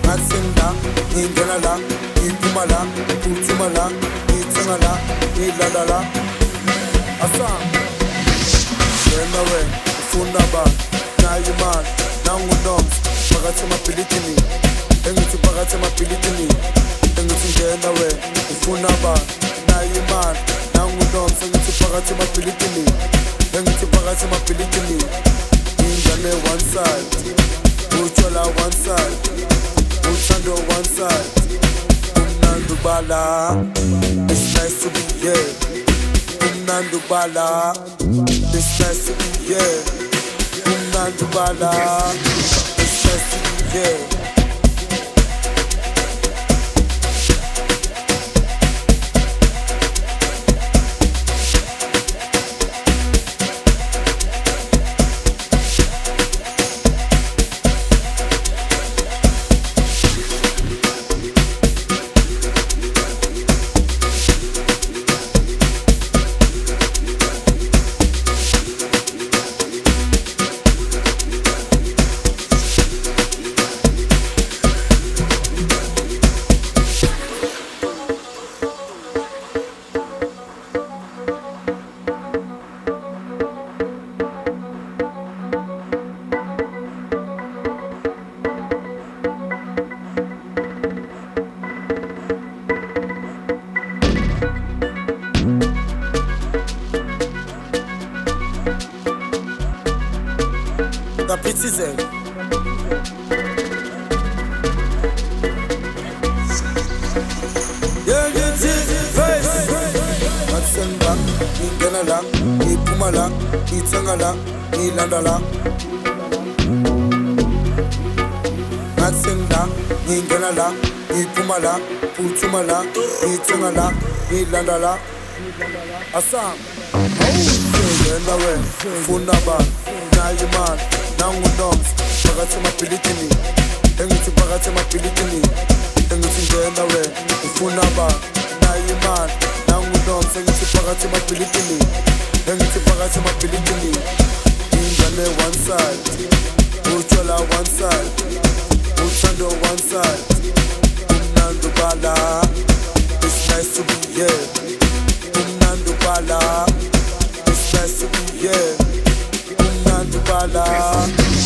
Atsinda, Inganala, Ipumala, Putumala, Itangala, Iladala, Assam, Renawe, Fundaba, Nayuman, Nangunoms, Pagatama Pilitini, English Pagatama Pilitini, English Renawe, Funaba, Nayuman, Nangunoms, English Pagatama Pilitini, English Pagatama Pilitini, Ingane one side, Uchola one side. Uchando one side, Nandubala. It's nice to be here. Nandubala. It's nice to be here. Nandubala. It's nice to be here. The citizen. Matsenga, Inganala, Ipumala, Itangala, Ilandala. Matsenga, Inganala, Ipumala, Putumala, Itangala, Ilandala. Assam, Renawe, Fundaba, Nayuman, Nangunoms, Pagatama Pilitini, English Pagatama Pilitini, English Renawe, Funaba, Nayuman, Nangunoms, English Pagatama Pilitini, English Pagatama Pilitini, Ingane one side, Uchola one side, Uchando one side, Nandubala. It's nice to be here. Nandubala. It's nice to be here. Nandubala.